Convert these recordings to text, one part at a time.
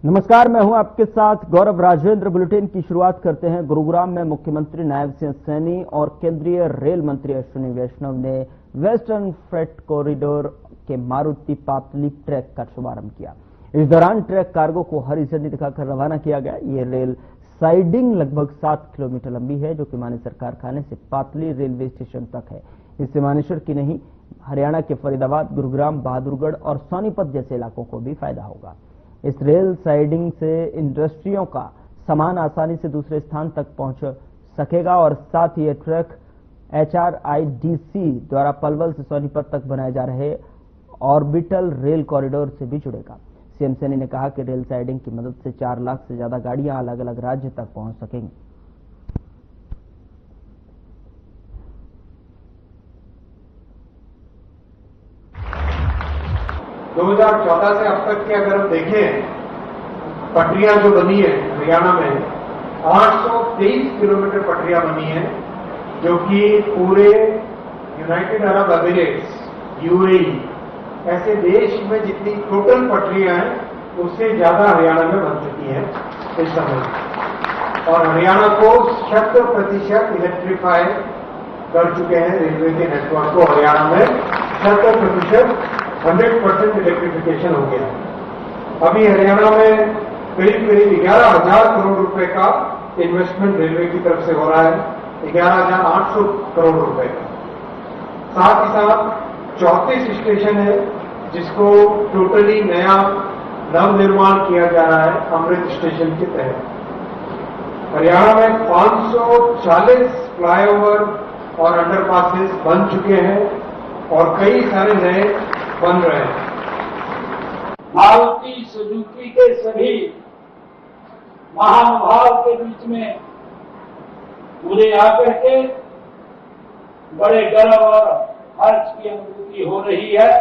नमस्कार, मैं हूं आपके साथ गौरव राजेंद्र। बुलेटिन की शुरुआत करते हैं। गुरुग्राम में मुख्यमंत्री नायब सिंह सैनी और केंद्रीय रेल मंत्री अश्विनी वैष्णव ने वेस्टर्न फ्रेट कॉरिडोर के मारुति पातली ट्रैक का शुभारंभ किया। इस दौरान ट्रैक कार्गो को हरी झंडी दिखाकर रवाना किया गया। ये रेल साइडिंग लगभग 7 किलोमीटर लंबी है, जो कि मानेसर कारखाने से पातली रेलवे स्टेशन तक है। इससे मानेसर की नहीं, हरियाणा के फरीदाबाद, गुरुग्राम, बहादुरगढ़ और सोनीपत जैसे इलाकों को भी फायदा होगा। इस रेल साइडिंग से इंडस्ट्रियों का सामान आसानी से दूसरे स्थान तक पहुंच सकेगा और साथ ही यह ट्रैक HRIDC द्वारा पलवल से सोनीपत तक बनाए जा रहे ऑर्बिटल रेल कॉरिडोर से भी जुड़ेगा। सीएम सैनी ने कहा कि रेल साइडिंग की मदद से 4 लाख से ज्यादा गाड़ियां अलग अलग राज्य तक पहुंच सकेंगी। 2014 से अब तक के अगर हम देखें, पटरियां जो बनी है हरियाणा में 823 किलोमीटर पटरियां बनी है, जो कि पूरे यूनाइटेड अरब एमिरेट्स, UAE ऐसे देश में जितनी टोटल पटरियां हैं उससे ज्यादा हरियाणा में बन चुकी है इस समय। और हरियाणा को 100% इलेक्ट्रीफाई कर चुके हैं। रेलवे के नेटवर्क को हरियाणा में 100% इलेक्ट्रिफिकेशन हो गया। अभी हरियाणा में करीब 11,000 करोड़ रुपए का इन्वेस्टमेंट रेलवे की तरफ से हो रहा है, 11,800 करोड़ रुपए का। साथ ही साथ 34 स्टेशन है जिसको टोटली नया नवनिर्माण किया जा रहा है अमृत स्टेशन के तहत। हरियाणा में 540 फ्लाईओवर और अंडरपासेस बन चुके हैं और कई सारे नए बन रहे हैं। मारुति सुजुकी के सभी महानुभाव के बीच में मुझे आकर के बड़े गर्व और हर्ष की अनुभूति हो रही है।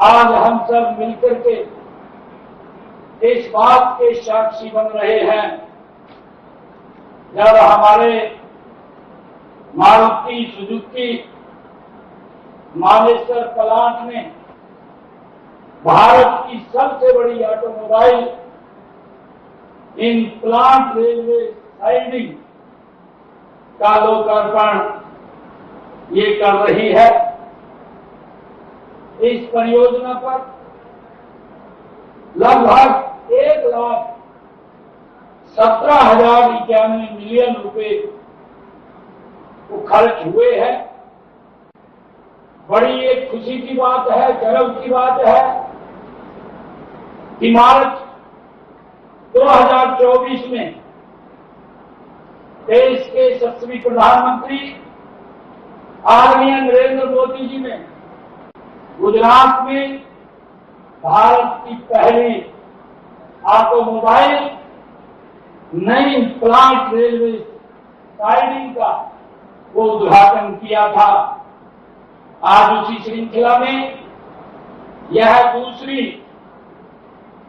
आज हम सब मिलकर के इस बात के साक्षी बन रहे हैं, जब हमारे मारुति सुजुकी मानेसर प्लांट में भारत की सबसे बड़ी automobile in plant railway siding का लोकार्पण ये कर रही है। इस परियोजना पर लगभग 1,17,091 मिलियन रुपए को खर्च हुए हैं। बड़ी एक खुशी की बात है, गर्व की बात है कि मार्च 2024 में देश के यशस्वी प्रधानमंत्री आदरणीय नरेंद्र मोदी जी ने गुजरात में भारत की पहली ऑटोमोबाइल नई प्लांट रेलवे साइडिंग का वो उद्घाटन किया था। आज उसी श्रृंखला में यह दूसरी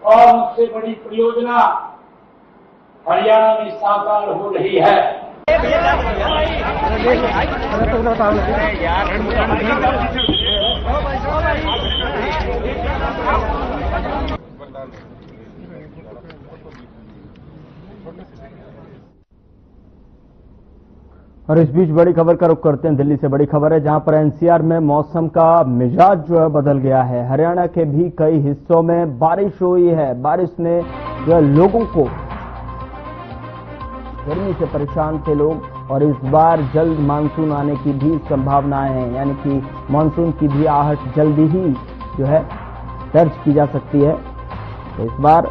और उससे बड़ी परियोजना हरियाणा में साकार हो रही है। और इस बीच बड़ी खबर का रुख करते हैं। दिल्ली से बड़ी खबर है, जहां पर NCR में मौसम का मिजाज जो है बदल गया है। हरियाणा के भी कई हिस्सों में बारिश हुई है। बारिश ने जो है लोगों को, गर्मी से परेशान थे लोग, और इस बार जल्द मानसून आने की भी संभावनाएं हैं, यानी कि मानसून की भी आहट जल्दी ही जो है दर्ज की जा सकती है। तो इस बार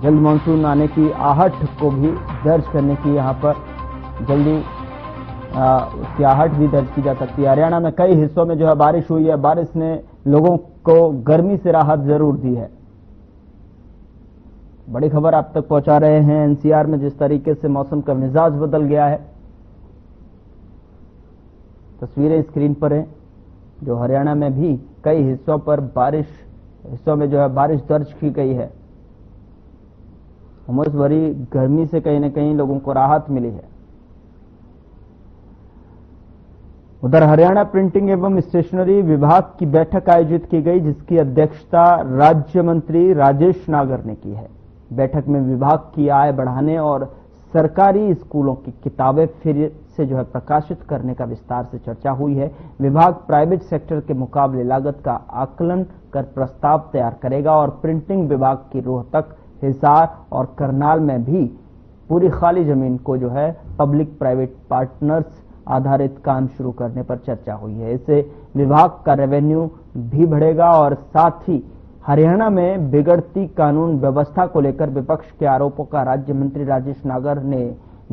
जल्द मानसून आने की आहट को भी दर्ज करने की यहाँ पर जल्दी उसकी आहट भी दर्ज की जा सकती है। हरियाणा में कई हिस्सों में जो है बारिश हुई है। बारिश ने लोगों को गर्मी से राहत जरूर दी है। बड़ी खबर आप तक पहुंचा रहे हैं। NCR में जिस तरीके से मौसम का मिजाज बदल गया है, तस्वीरें स्क्रीन पर हैं, जो हरियाणा में भी कई हिस्सों में जो है बारिश दर्ज की गई है। उमस भरी गर्मी से कहीं न कहीं लोगों को राहत मिली है। उधर हरियाणा प्रिंटिंग एवं स्टेशनरी विभाग की बैठक आयोजित की गई, जिसकी अध्यक्षता राज्य मंत्री राजेश नागर ने की है। बैठक में विभाग की आय बढ़ाने और सरकारी स्कूलों की किताबें फिर से प्रकाशित करने का विस्तार से चर्चा हुई है। विभाग प्राइवेट सेक्टर के मुकाबले लागत का आकलन कर प्रस्ताव तैयार करेगा और प्रिंटिंग विभाग की रोहतक, हिसार और करनाल में भी पूरी खाली जमीन को पब्लिक प्राइवेट पार्टनर्स आधारित काम शुरू करने पर चर्चा हुई है। इससे विभाग का रेवेन्यू भी बढ़ेगा और साथ ही हरियाणा में बिगड़ती कानून व्यवस्था को लेकर विपक्ष के आरोपों का राज्य मंत्री राजेश नागर ने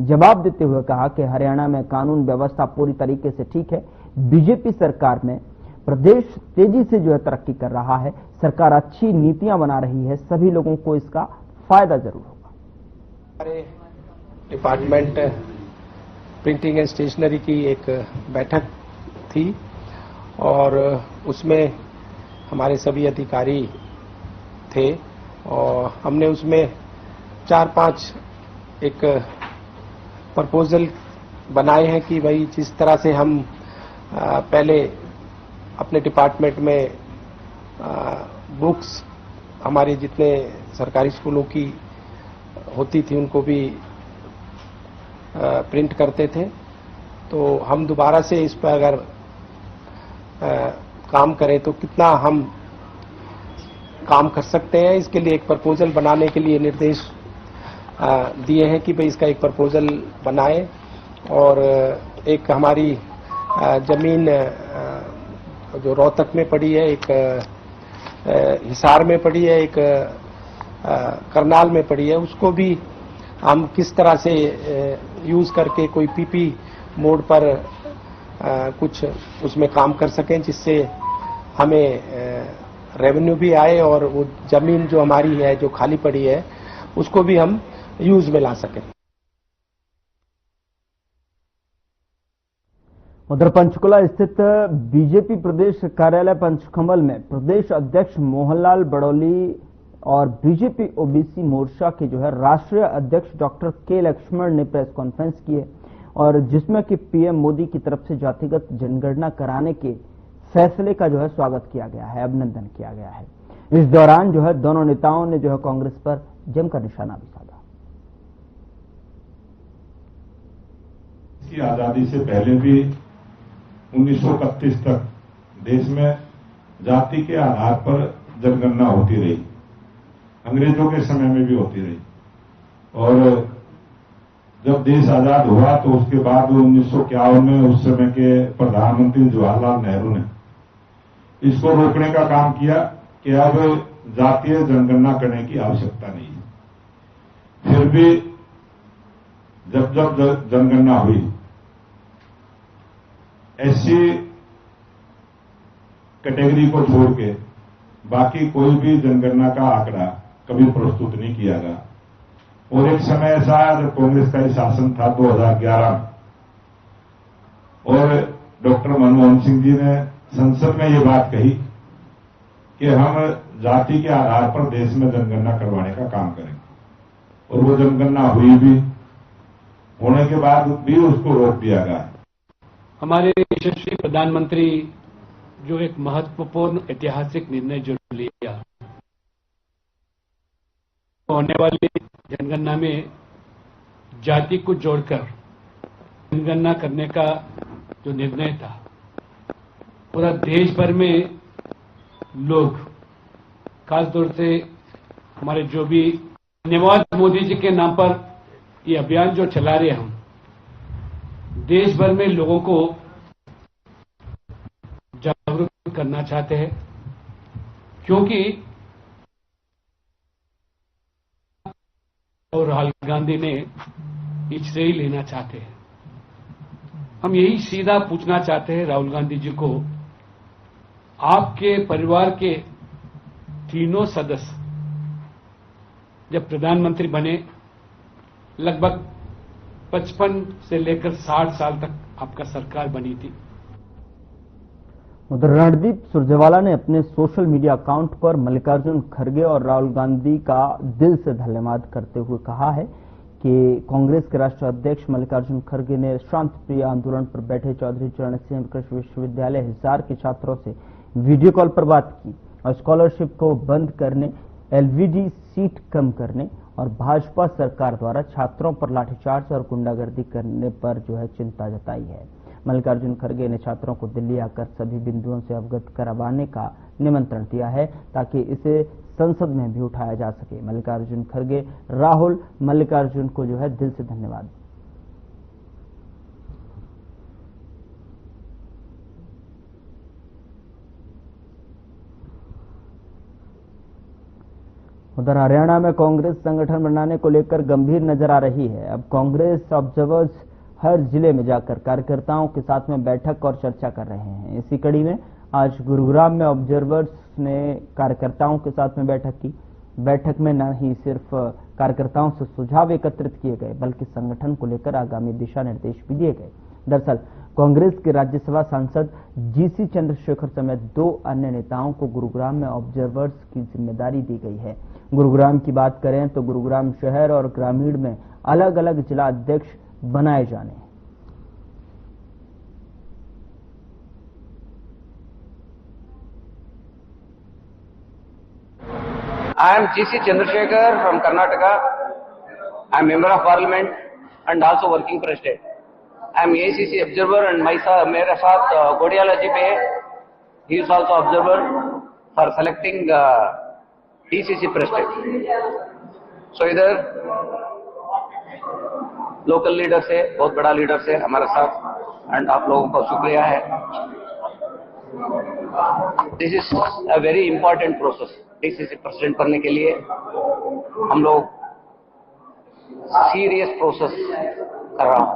जवाब देते हुए कहा कि हरियाणा में कानून व्यवस्था पूरी तरीके से ठीक है। बीजेपी सरकार में प्रदेश तेजी से तरक्की कर रहा है। सरकार अच्छी नीतियां बना रही है, सभी लोगों को इसका फायदा जरूर होगा। हमारे डिपार्टमेंट प्रिंटिंग एंड स्टेशनरी की एक बैठक थी और उसमें हमारे सभी अधिकारी थे और हमने उसमें 4-5 एक प्रपोजल बनाए हैं कि भाई जिस तरह से हम पहले अपने डिपार्टमेंट में बुक्स हमारे जितने सरकारी स्कूलों की होती थी उनको भी प्रिंट करते थे, तो हम दोबारा से इस पर अगर काम करें तो कितना हम काम कर सकते हैं। इसके लिए एक प्रपोजल बनाने के लिए निर्देश दिए हैं कि भाई इसका एक प्रपोजल बनाएं और एक हमारी जमीन जो रोहतक में पड़ी है, एक हिसार में पड़ी है, एक करनाल में पड़ी है, उसको भी हम किस तरह से यूज करके कोई पीपी मोड पर कुछ उसमें काम कर सकें जिससे हमें रेवेन्यू भी आए और वो जमीन जो हमारी है जो खाली पड़ी है उसको भी हम यूज में ला सकें। उधर पंचकुला स्थित बीजेपी प्रदेश कार्यालय पंचकमल में प्रदेश अध्यक्ष मोहनलाल बड़ौली और बीजेपी ओबीसी मोर्चा के राष्ट्रीय अध्यक्ष डॉक्टर के लक्ष्मण ने प्रेस कॉन्फ्रेंस की है और जिसमें कि पीएम मोदी की तरफ से जातिगत जनगणना कराने के फैसले का स्वागत किया गया है, अभिनंदन किया गया है। इस दौरान दोनों नेताओं ने कांग्रेस पर जमकर निशाना भी साधा। इसकी आजादी से पहले भी 1931 तक देश में जाति के आधार पर जनगणना होती रही, अंग्रेजों के समय में भी होती रही और जब देश आजाद हुआ तो उसके बाद 1951 में उस समय के प्रधानमंत्री जवाहरलाल नेहरू ने इसको रोकने का काम किया कि अब जातीय जनगणना करने की आवश्यकता नहीं है। फिर भी जब जनगणना हुई, एससी कैटेगरी को छोड़ के बाकी कोई भी जनगणना का आंकड़ा कभी प्रस्तुत नहीं किया गया और एक समय ऐसा आया जब कांग्रेस का ही शासन था 2011 और डॉक्टर मनमोहन सिंह जी ने संसद में ये बात कही कि हम जाति के आधार पर देश में जनगणना करवाने का काम करेंगे और वो जनगणना हुई भी, होने के बाद भी उसको रोक दिया गया। हमारे यशस्वी प्रधानमंत्री जो एक महत्वपूर्ण ऐतिहासिक निर्णय जो लिया, होने वाली जनगणना में जाति को जोड़कर जनगणना करने का जो निर्णय था, पूरा देश भर में लोग, खासतौर से हमारे जो भी धन्यवाद मोदी जी के नाम पर ये अभियान जो चला रहे हम, देश भर में लोगों को जागरूक करना चाहते हैं, क्योंकि और राहुल गांधी ने इससे ही लेना चाहते हैं। हम यही सीधा पूछना चाहते हैं राहुल गांधी जी को, आपके परिवार के तीनों सदस्य जब प्रधानमंत्री बने, लगभग 55 से लेकर 60 साल तक आपका सरकार बनी थी। उधर रणदीप सुरजेवाला ने अपने सोशल मीडिया अकाउंट पर मल्लिकार्जुन खड़गे और राहुल गांधी का दिल से धन्यवाद करते हुए कहा है कि कांग्रेस के राष्ट्रीय अध्यक्ष मल्लिकार्जुन खड़गे ने शांत प्रिय आंदोलन पर बैठे चौधरी चरण सिंह कृषि विश्वविद्यालय हिसार के छात्रों से वीडियो कॉल पर बात की और स्कॉलरशिप को बंद करने, एलवीडी सीट कम करने और भाजपा सरकार द्वारा छात्रों पर लाठीचार्ज और गुंडागर्दी करने पर चिंता जताई है। मल्लिकार्जुन खड़गे ने छात्रों को दिल्ली आकर सभी बिंदुओं से अवगत करवाने का निमंत्रण दिया है ताकि इसे संसद में भी उठाया जा सके। मल्लिकार्जुन खड़गे राहुल मल्लिकार्जुन को दिल से धन्यवाद। उधर हरियाणा में कांग्रेस संगठन बनाने को लेकर गंभीर नजर आ रही है। अब कांग्रेस ऑब्जर्वर्स हर जिले में जाकर कार्यकर्ताओं के साथ में बैठक और चर्चा कर रहे हैं। इसी कड़ी में आज गुरुग्राम में ऑब्जर्वर्स ने कार्यकर्ताओं के साथ में बैठक की। बैठक में न ही सिर्फ कार्यकर्ताओं से सुझाव एकत्रित किए गए बल्कि संगठन को लेकर आगामी दिशा निर्देश भी दिए गए। दरअसल कांग्रेस के राज्यसभा सांसद जीसी चंद्रशेखर समेत 2 अन्य नेताओं को गुरुग्राम में ऑब्जर्वर्स की जिम्मेदारी दी गई है। गुरुग्राम की बात करें तो गुरुग्राम शहर और ग्रामीण में अलग अलग जिला अध्यक्ष बनाए जाने हैं। I am GC Chandrasekhar from Karnataka. I am member of parliament and also working president. I am ACC observer and मेरे साथ गोडियाला जी पे he is also observer for selecting DCC president. So इधर लोकल लीडर से बहुत बड़ा leader से हमारे साथ एंड आप लोगों का शुक्रिया है। This is a very important process. DCC president बनने के लिए हम लोग सीरियस प्रोसेस कर रहा हूं।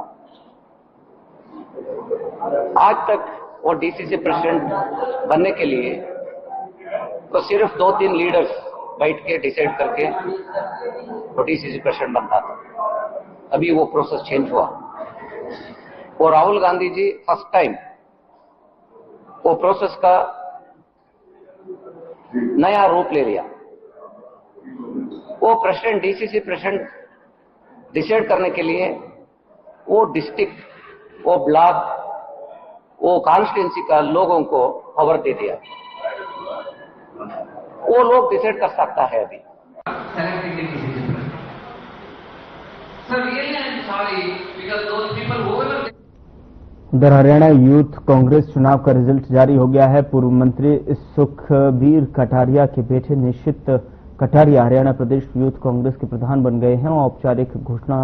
आज तक वो डीसीसी प्रेसिडेंट बनने के लिए तो सिर्फ 2-3 लीडर्स बैठ के डिसाइड करके तो डीसीसी प्रेसिडेंट बनता था। अभी वो प्रोसेस चेंज हुआ और राहुल गांधी जी फर्स्ट टाइम वो प्रोसेस का नया रूप ले लिया। वो प्रेसिडेंट डीसीसी प्रेसिडेंट डिसाइड करने के लिए वो डिस्ट्रिक्ट, वो ब्लॉक, वो कॉन्स्टिट्यूंसी का लोगों को खबर दे दिया। वो लोग डिसाइड कर सकता है अभी। उधर हरियाणा यूथ कांग्रेस चुनाव का रिजल्ट जारी हो गया है। पूर्व मंत्री सुखबीर कटारिया के बेटे निश्चित कटारिया हरियाणा प्रदेश यूथ कांग्रेस के प्रधान बन गए हैं। औपचारिक घोषणा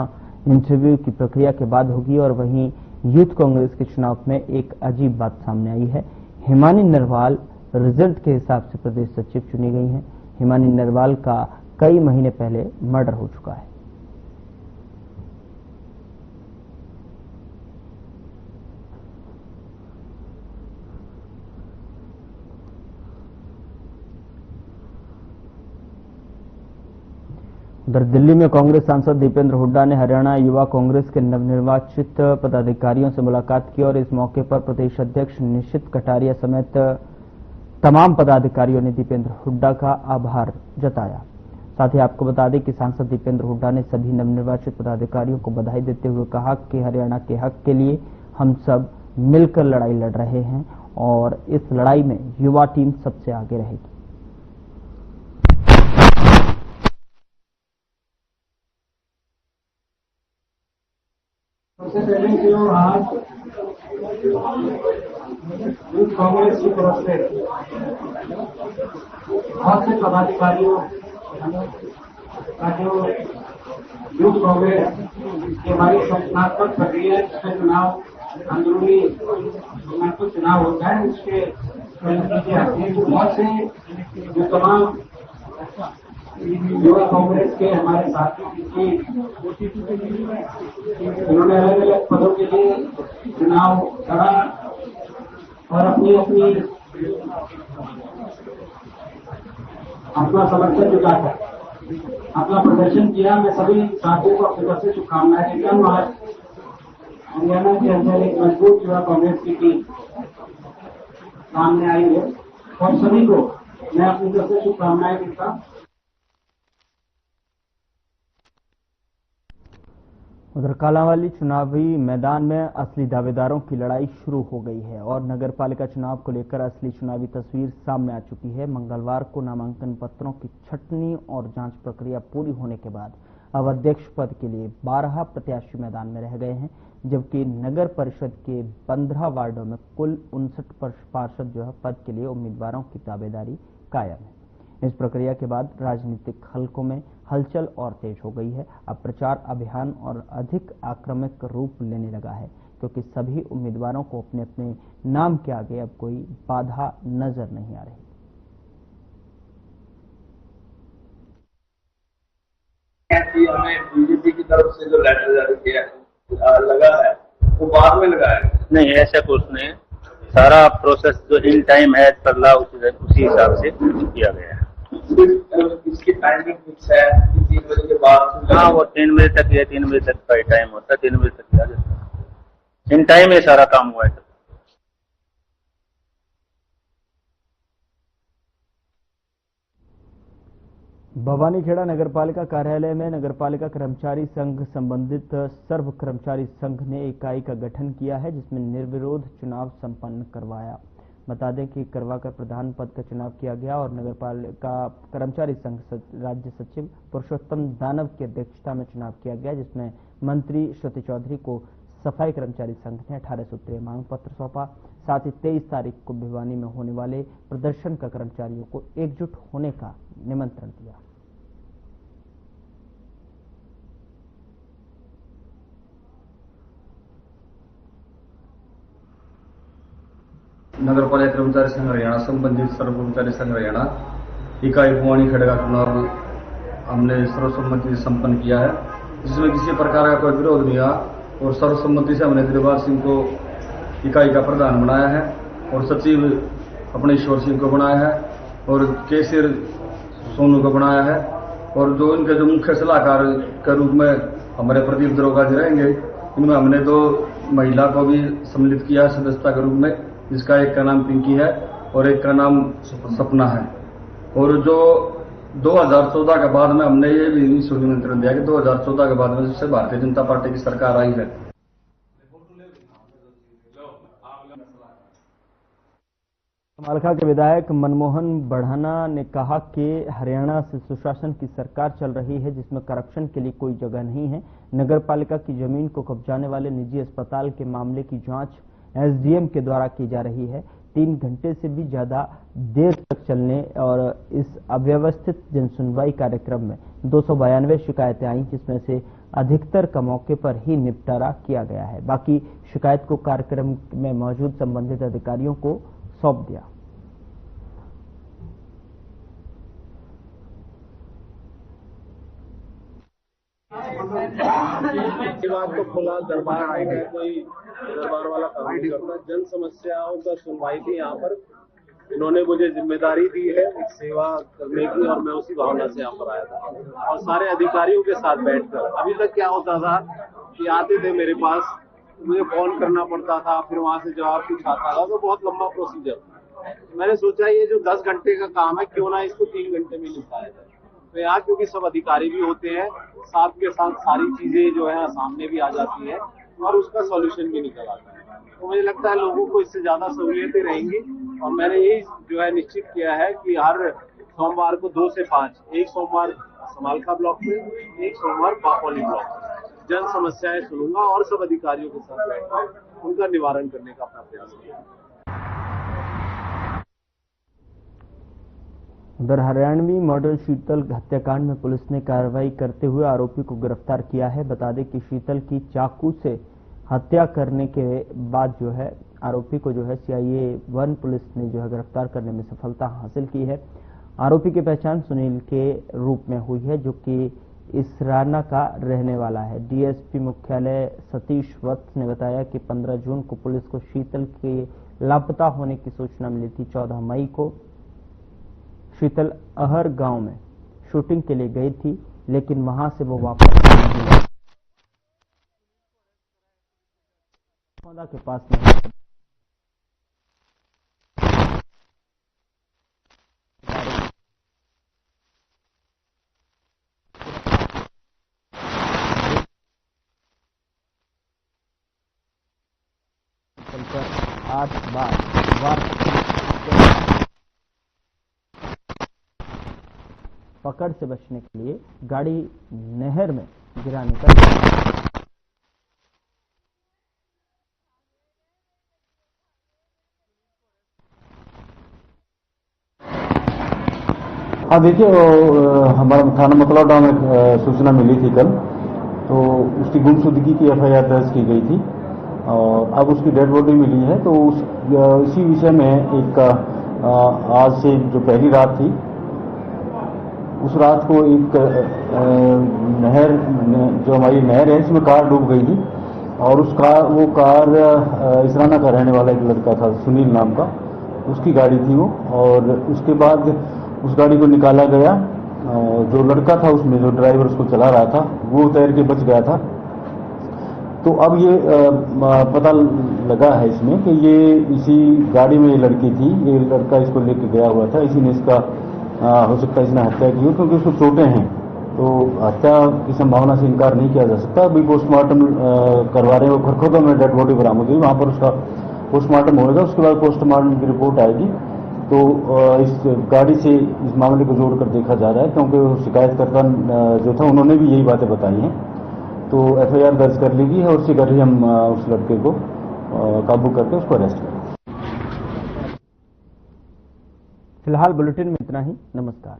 इंटरव्यू की प्रक्रिया के बाद होगी। और वहीं यूथ कांग्रेस के चुनाव में एक अजीब बात सामने आई है। हिमानी नरवाल रिजल्ट के हिसाब से प्रदेश सचिव चुनी गई हैं। हिमानी नरवाल का कई महीने पहले मर्डर हो चुका है। उधर दिल्ली में कांग्रेस सांसद दीपेंद्र हुड्डा ने हरियाणा युवा कांग्रेस के नवनिर्वाचित पदाधिकारियों से मुलाकात की और इस मौके पर प्रदेश अध्यक्ष निश्चित कटारिया समेत तमाम पदाधिकारियों ने दीपेंद्र हुड्डा का आभार जताया। साथ ही आपको बता दें कि सांसद दीपेंद्र हुड्डा ने सभी नवनिर्वाचित पदाधिकारियों को बधाई देते हुए कहा कि हरियाणा के हक के लिए हम सब मिलकर लड़ाई लड़ रहे हैं और इस लड़ाई में युवा टीम सबसे आगे रहेगी। सबसे पहले जो आज यूथ कांग्रेस की तरफ से बहुत से पदाधिकारियों का जो यूथ कांग्रेस की हमारी संस्थात्मक प्रक्रिया जिसमें चुनाव अंदरूनी चुनाव होता है उसके बहुत से जो तमाम युवा कांग्रेस के हमारे साथी उन्होंने अलग अलग पदों के लिए चुनाव लड़ा और अपना समर्थन जुटाकर अपना प्रदर्शन किया। मैं सभी साथियों को अपनी तरफ से शुभकामनाएं देता हूँ। आज हरियाणा के अंदर एक मजबूत युवा कांग्रेस की टीम सामने आई है और सभी को मैं अपनी तरफ से शुभकामनाएं देता हूँ। उधर कालांवाली चुनावी मैदान में असली दावेदारों की लड़ाई शुरू हो गई है और नगरपालिका चुनाव को लेकर असली चुनावी तस्वीर सामने आ चुकी है। मंगलवार को नामांकन पत्रों की छंटनी और जांच प्रक्रिया पूरी होने के बाद अब अध्यक्ष पद के लिए 12 प्रत्याशी मैदान में रह गए हैं, जबकि नगर परिषद के 15 वार्डों में कुल 59 पार्षद पद के लिए उम्मीदवारों की दावेदारी कायम है। इस प्रक्रिया के बाद राजनीतिक हलकों में हलचल और तेज हो गई है। अब प्रचार अभियान और अधिक आक्रामक रूप लेने लगा है, क्योंकि सभी उम्मीदवारों को अपने अपने नाम के आगे अब कोई बाधा नजर नहीं आ रही। हमें बीजेपी की तरफ से जो लेटर जारी किया लगा है वो बाद में लगा है? नहीं, ऐसा कुछ नहीं। सारा प्रोसेस जो इन टाइम है चल रहा उसी हिसाब से किया गया है। इसकी टाइमिंग फिक्स है कि 3 बजे के बाद? हाँ, वो 3 बजे तक या 3 बजे तक का टाइम होता है। 3 बजे तक किया जाता है। इन टाइम में सारा काम हुआ है। भवानीखेड़ा नगरपालिका कार्यालय में नगरपालिका कर्मचारी संघ संबंधित सर्व कर्मचारी संघ ने इकाई का गठन किया है, जिसमें निर्विरोध चुनाव संपन्न करवाया। बता दें कि करवाकर प्रधान पद का चुनाव किया गया और नगरपालिका कर्मचारी संघ राज्य सचिव पुरुषोत्तम दानव की अध्यक्षता में चुनाव किया गया, जिसमें मंत्री श्रुति चौधरी को सफाई कर्मचारी संघ ने 18 सूत्रीय मांग पत्र सौंपा। साथ ही 23 तारीख को भिवानी में होने वाले प्रदर्शन का कर्मचारियों को एकजुट होने का निमंत्रण दिया। नगरपालिका कर्मचारी संघ हरियाणा संबंधित सर्व कर्मचारी संघ हरियाणा इकाई भवानीखेड़ा का चुनाव हमने सर्वसम्मति से संपन्न किया है, जिसमें किसी प्रकार का कोई विरोध नहीं हुआ और सर्वसम्मति से हमने दिलबाग सिंह को इकाई का प्रधान बनाया है और सचिव अपने ईश्वर सिंह को बनाया है और केसर सोनू को बनाया है और जो इनके जो मुख्य सलाहकार के रूप में हमारे प्रदीप दरोगा जी रहेंगे। इनमें हमने 2 महिला को भी सम्मिलित किया है सदस्यता के रूप में, जिसका एक का नाम पिंकी है और एक का नाम सपना है। और जो 2014 के बाद में हमने ये भी निमंत्रण दिया कि 2014 के बाद में जिससे भारतीय जनता पार्टी की सरकार आई है। समालखा के विधायक मनमोहन बढ़ाना ने कहा कि हरियाणा से सुशासन की सरकार चल रही है, जिसमें करप्शन के लिए कोई जगह नहीं है। नगरपालिका की जमीन को कब्जाने वाले निजी अस्पताल के मामले की जांच एसडीएम के द्वारा की जा रही है। 3 घंटे से भी ज्यादा देर तक चलने और इस अव्यवस्थित जनसुनवाई कार्यक्रम में 292 शिकायतें आई, जिसमें से अधिकतर का मौके पर ही निपटारा किया गया है। बाकी शिकायत को कार्यक्रम में मौजूद संबंधित अधिकारियों को सौंप दिया। बात तो खुला दरबार है, कोई दरबार वाला काम नहीं करता। जन समस्याओं का सुनवाई भी यहाँ पर इन्होंने मुझे जिम्मेदारी दी है एक सेवा करने की और मैं उसी भावना से यहाँ पर आया था और सारे अधिकारियों के साथ बैठकर। अभी तक क्या होता था कि आते थे मेरे पास, मुझे फोन करना पड़ता था, फिर वहां से जवाब कुछ आता था, तो बहुत लंबा प्रोसीजर। मैंने सोचा ये जो 10 घंटे का काम है क्यों ना इसको 3 घंटे में निपटाया जाए। तो यहाँ क्योंकि सब अधिकारी भी होते हैं, साथ के साथ सारी चीजें जो है सामने भी आ जाती है और उसका सॉल्यूशन भी निकल आता है। तो मुझे लगता है लोगों को इससे ज्यादा सहूलियतें रहेंगी और मैंने यही जो है निश्चित किया है कि हर सोमवार को 2 से 5, एक सोमवार समालखा ब्लॉक में, एक सोमवार पापोली ब्लॉक में जन समस्याएं सुनूंगा और सब अधिकारियों के साथ बैठकर उनका निवारण करने का अपना प्रयास किया। उधर हरियाणवी मॉडल शीतल हत्याकांड में पुलिस ने कार्रवाई करते हुए आरोपी को गिरफ्तार किया है। बता दें कि शीतल की चाकू से हत्या करने के बाद आरोपी को सीआईए 1 पुलिस ने गिरफ्तार करने में सफलता हासिल की है। आरोपी की पहचान सुनील के रूप में हुई है, जो कि इसराना का रहने वाला है। डीएसपी मुख्यालय सतीश वत्स ने बताया कि 15 जून को पुलिस को शीतल के लापता होने की सूचना मिली थी। 14 मई को शीतल अहर गांव में शूटिंग के लिए गई थी, लेकिन वहां से वो वापस नहीं आई। के पास नहीं 8 बार वार पकड़ से बचने के लिए गाड़ी नहर में गिराने का हाँ देखिए, हमारा थाना मतलौडा में सूचना मिली थी कल, तो उसकी गुमशुदगी की एफआईआर दर्ज की गई थी और अब उसकी डेड बॉडी मिली है। तो इसी विषय में एक आज से जो पहली रात थी, उस रात को एक नहर, जो हमारी नहर है, इसमें कार डूब गई थी और वो कार इसराना का रहने वाला एक लड़का था, सुनील नाम का, उसकी गाड़ी थी वो। और उसके बाद उस गाड़ी को निकाला गया, जो लड़का था उसमें, जो ड्राइवर उसको चला रहा था, वो तैर के बच गया था। तो अब ये पता लगा है इसमें कि ये इसी गाड़ी में ये लड़की थी, ये लड़का इसको लेके गया हुआ था, इसी ने इसका हो सकता है इसने हत्या की हो, क्योंकि उसको चोटें हैं। तो हत्या की संभावना से इनकार नहीं किया जा सकता। अभी पोस्टमार्टम करवा रहे हैं, वो खरखोदा में डेड बॉडी बरामद हुई, वहाँ पर उसका पोस्टमार्टम होगा, उसके बाद पोस्टमार्टम की रिपोर्ट आएगी। तो इस गाड़ी से इस मामले को जोड़कर देखा जा रहा है, क्योंकि शिकायतकर्ता जो था उन्होंने भी यही बातें बताई हैं। तो एफआईआर दर्ज कर ली गई है और उसी कर हम उस लड़के को काबू करके उसको अरेस्ट करें। फिलहाल बुलेटिन में इतना ही। नमस्कार।